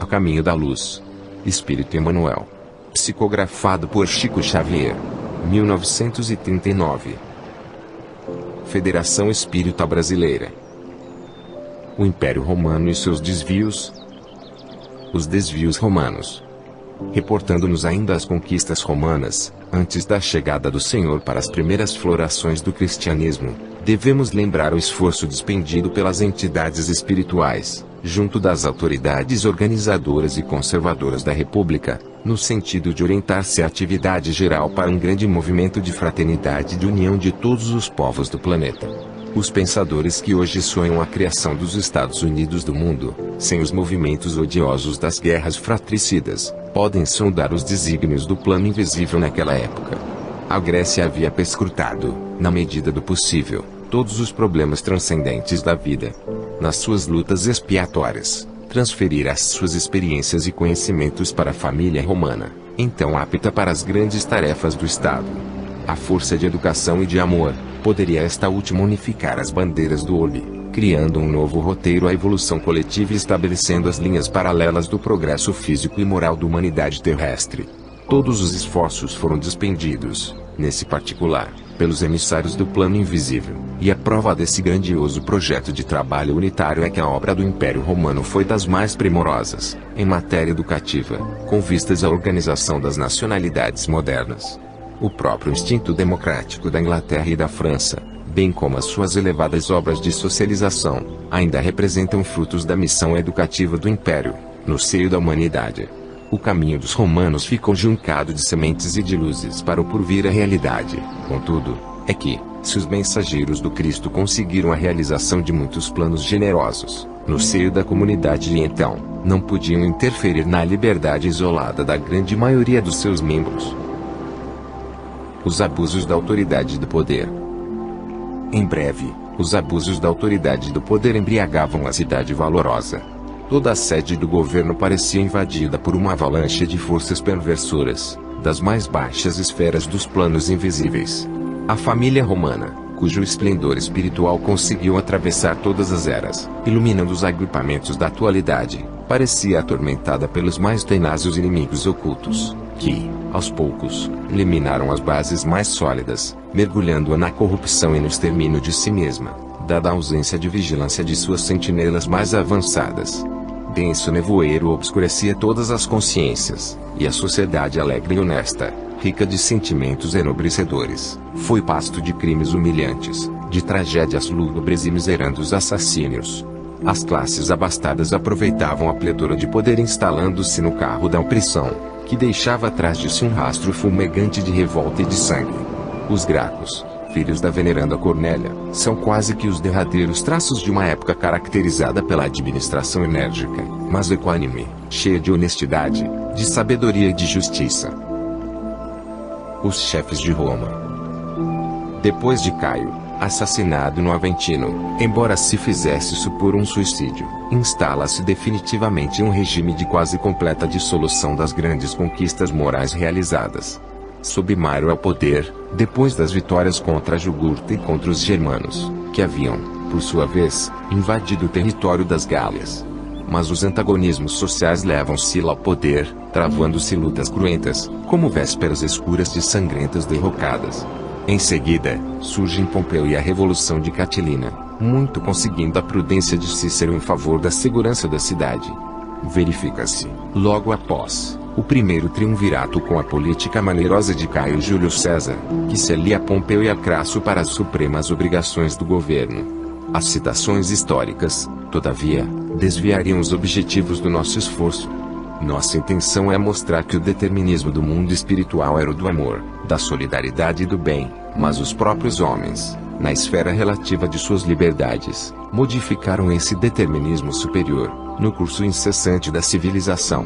Caminho da Luz. Espírito Emmanuel. Psicografado por Chico Xavier. 1939. Federação Espírita Brasileira. O Império Romano e seus desvios. Os desvios romanos. Reportando-nos ainda as conquistas romanas, antes da chegada do Senhor para as primeiras florações do cristianismo, devemos lembrar o esforço despendido pelas entidades espirituais, junto das autoridades organizadoras e conservadoras da República, no sentido de orientar-se a atividade geral para um grande movimento de fraternidade e de união de todos os povos do planeta. Os pensadores que hoje sonham a criação dos Estados Unidos do mundo, sem os movimentos odiosos das guerras fratricidas, podem sondar os desígnios do plano invisível naquela época. A Grécia havia perscrutado, na medida do possível, todos os problemas transcendentes da vida. Nas suas lutas expiatórias, transferir as suas experiências e conhecimentos para a família romana, então apta para as grandes tarefas do Estado. A força de educação e de amor, poderia esta última unificar as bandeiras do orbe, criando um novo roteiro à evolução coletiva e estabelecendo as linhas paralelas do progresso físico e moral da humanidade terrestre. Todos os esforços foram despendidos, nesse particular, pelos emissários do plano invisível, e a prova desse grandioso projeto de trabalho unitário é que a obra do Império Romano foi das mais primorosas, em matéria educativa, com vistas à organização das nacionalidades modernas. O próprio instinto democrático da Inglaterra e da França, bem como as suas elevadas obras de socialização, ainda representam frutos da missão educativa do Império, no seio da humanidade. O caminho dos romanos ficou juncado de sementes e de luzes para o porvir a realidade. Contudo, é que, se os mensageiros do Cristo conseguiram a realização de muitos planos generosos, no seio da comunidade e então, não podiam interferir na liberdade isolada da grande maioria dos seus membros. Os abusos da autoridade e do poder. Em breve, os abusos da autoridade e do poder embriagavam a cidade valorosa. Toda a sede do governo parecia invadida por uma avalanche de forças perversoras, das mais baixas esferas dos planos invisíveis. A família romana, cujo esplendor espiritual conseguiu atravessar todas as eras, iluminando os agrupamentos da atualidade, parecia atormentada pelos mais tenazes inimigos ocultos, que, aos poucos, eliminaram as bases mais sólidas, mergulhando-a na corrupção e no extermínio de si mesma, dada a ausência de vigilância de suas sentinelas mais avançadas. Denso nevoeiro obscurecia todas as consciências, e a sociedade alegre e honesta, rica de sentimentos enobrecedores, foi pasto de crimes humilhantes, de tragédias lúgubres e miserandos assassínios. As classes abastadas aproveitavam a pletora de poder instalando-se no carro da opressão, que deixava atrás de si um rastro fumegante de revolta e de sangue. Os Gracos, filhos da veneranda Cornélia, são quase que os derradeiros traços de uma época caracterizada pela administração enérgica, mas equânime, cheia de honestidade, de sabedoria e de justiça. Os chefes de Roma. Depois de Caio, assassinado no Aventino, embora se fizesse supor um suicídio, instala-se definitivamente um regime de quase completa dissolução das grandes conquistas morais realizadas. Sob Mário ao poder, depois das vitórias contra a Jugurta e contra os germanos, que haviam, por sua vez, invadido o território das Gálias. Mas os antagonismos sociais levam Sila ao poder, travando-se lutas cruentas, como vésperas escuras de sangrentas derrocadas. Em seguida, surgem Pompeu e a Revolução de Catilina, muito conseguindo a prudência de Cícero em favor da segurança da cidade. Verifica-se, logo após, o primeiro triunvirato com a política maneirosa de Caio Júlio César, que se alia a Pompeu e a Crasso para as supremas obrigações do governo. As citações históricas, todavia, desviariam os objetivos do nosso esforço. Nossa intenção é mostrar que o determinismo do mundo espiritual era o do amor, da solidariedade e do bem, mas os próprios homens, na esfera relativa de suas liberdades, modificaram esse determinismo superior, no curso incessante da civilização.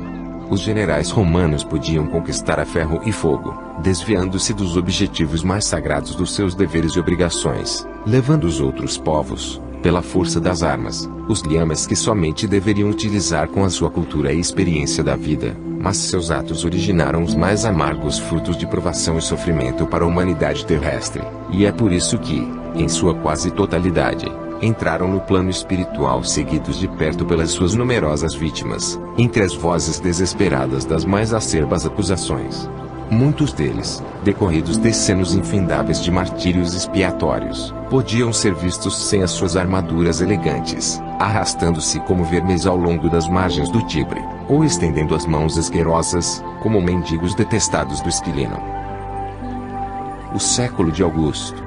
Os generais romanos podiam conquistar a ferro e fogo, desviando-se dos objetivos mais sagrados dos seus deveres e obrigações, levando os outros povos, pela força das armas, os liamas que somente deveriam utilizar com a sua cultura e experiência da vida, mas seus atos originaram os mais amargos frutos de provação e sofrimento para a humanidade terrestre, e é por isso que, em sua quase totalidade, entraram no plano espiritual seguidos de perto pelas suas numerosas vítimas, entre as vozes desesperadas das mais acerbas acusações. Muitos deles, decorridos decenas infindáveis de martírios expiatórios, podiam ser vistos sem as suas armaduras elegantes, arrastando-se como vermes ao longo das margens do Tibre, ou estendendo as mãos asquerosas, como mendigos detestados do Esquilino. O século de Augusto.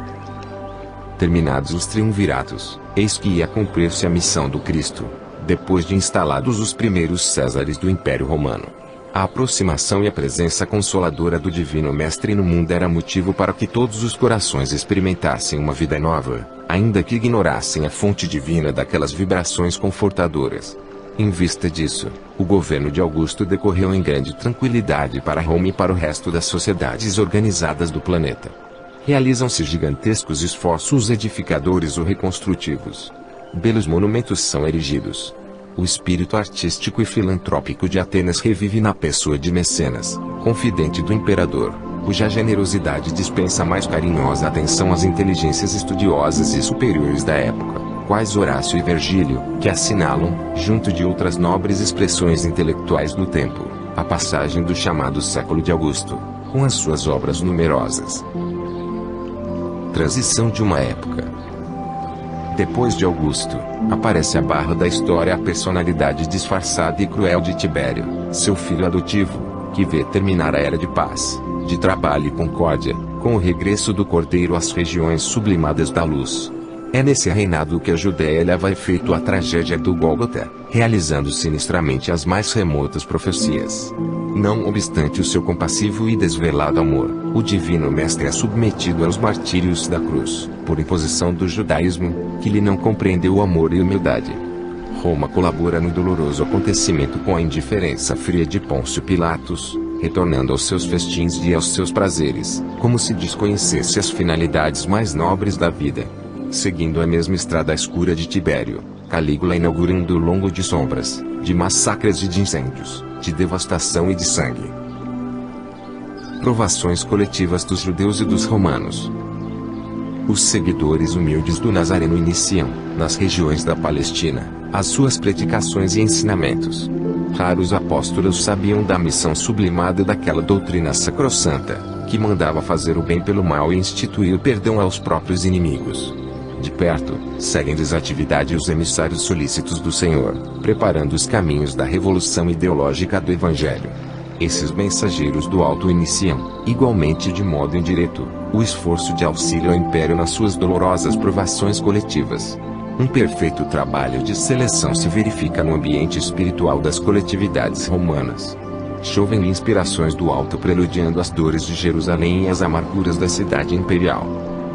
Terminados os triunviratos, eis que ia cumprir-se a missão do Cristo, depois de instalados os primeiros Césares do Império Romano. A aproximação e a presença consoladora do Divino Mestre no mundo era motivo para que todos os corações experimentassem uma vida nova, ainda que ignorassem a fonte divina daquelas vibrações confortadoras. Em vista disso, o governo de Augusto decorreu em grande tranquilidade para Roma e para o resto das sociedades organizadas do planeta. Realizam-se gigantescos esforços edificadores ou reconstrutivos. Belos monumentos são erigidos. O espírito artístico e filantrópico de Atenas revive na pessoa de Mecenas, confidente do imperador, cuja generosidade dispensa a mais carinhosa atenção às inteligências estudiosas e superiores da época, quais Horácio e Virgílio, que assinalam, junto de outras nobres expressões intelectuais do tempo, a passagem do chamado século de Augusto, com as suas obras numerosas. Transição de uma época. Depois de Augusto, aparece à barra da história a personalidade disfarçada e cruel de Tibério, seu filho adotivo, que vê terminar a era de paz, de trabalho e concórdia, com o regresso do Cordeiro às regiões sublimadas da luz. É nesse reinado que a Judéia leva a efeito a tragédia do Gólgota, realizando sinistramente as mais remotas profecias. Não obstante o seu compassivo e desvelado amor, o Divino Mestre é submetido aos martírios da cruz, por imposição do judaísmo, que lhe não compreendeu o amor e humildade. Roma colabora no doloroso acontecimento com a indiferença fria de Pôncio Pilatos, retornando aos seus festins e aos seus prazeres, como se desconhecesse as finalidades mais nobres da vida. Seguindo a mesma estrada escura de Tibério, Calígula inaugurando o longo de sombras, de massacres e de incêndios, de devastação e de sangue. Provações coletivas dos judeus e dos romanos. Os seguidores humildes do Nazareno iniciam, nas regiões da Palestina, as suas predicações e ensinamentos. Raros apóstolos sabiam da missão sublimada daquela doutrina sacrossanta, que mandava fazer o bem pelo mal e instituir o perdão aos próprios inimigos. De perto, seguem desatividade os emissários solícitos do Senhor, preparando os caminhos da revolução ideológica do Evangelho. Esses mensageiros do alto iniciam, igualmente de modo indireto, o esforço de auxílio ao Império nas suas dolorosas provações coletivas. Um perfeito trabalho de seleção se verifica no ambiente espiritual das coletividades romanas. Chovem inspirações do alto preludiando as dores de Jerusalém e as amarguras da cidade imperial.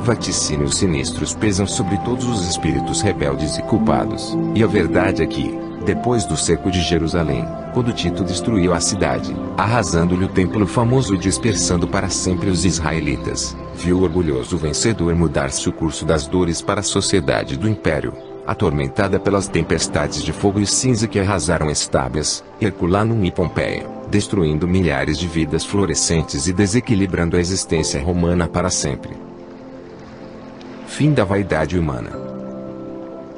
Vaticínios sinistros pesam sobre todos os espíritos rebeldes e culpados, e a verdade é que, depois do cerco de Jerusalém, quando Tito destruiu a cidade, arrasando-lhe o templo famoso e dispersando para sempre os israelitas, viu o orgulhoso vencedor mudar-se o curso das dores para a sociedade do império, atormentada pelas tempestades de fogo e cinza que arrasaram Estábias, Herculanum e Pompeia, destruindo milhares de vidas florescentes e desequilibrando a existência romana para sempre. Fim da vaidade humana.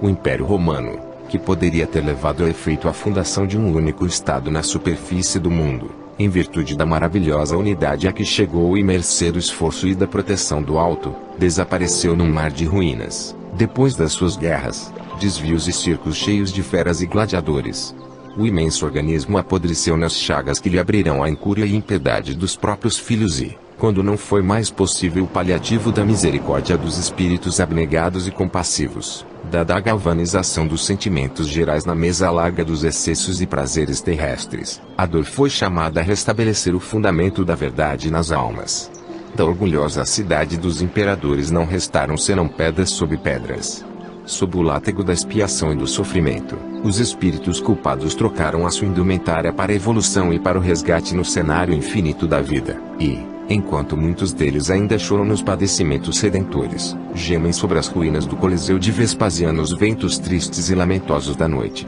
O Império Romano, que poderia ter levado a efeito a fundação de um único Estado na superfície do mundo, em virtude da maravilhosa unidade a que chegou e mercê do esforço e da proteção do alto, desapareceu num mar de ruínas, depois das suas guerras, desvios e circos cheios de feras e gladiadores. O imenso organismo apodreceu nas chagas que lhe abrirão a incúria e impiedade dos próprios filhos e, quando não foi mais possível o paliativo da misericórdia dos espíritos abnegados e compassivos, dada a galvanização dos sentimentos gerais na mesa larga dos excessos e prazeres terrestres, a dor foi chamada a restabelecer o fundamento da verdade nas almas. Da orgulhosa cidade dos imperadores não restaram senão pedras sob pedras. Sob o látego da expiação e do sofrimento, os espíritos culpados trocaram a sua indumentária para a evolução e para o resgate no cenário infinito da vida, e, enquanto muitos deles ainda choram nos padecimentos redentores, gemem sobre as ruínas do Coliseu de Vespasiano os ventos tristes e lamentosos da noite.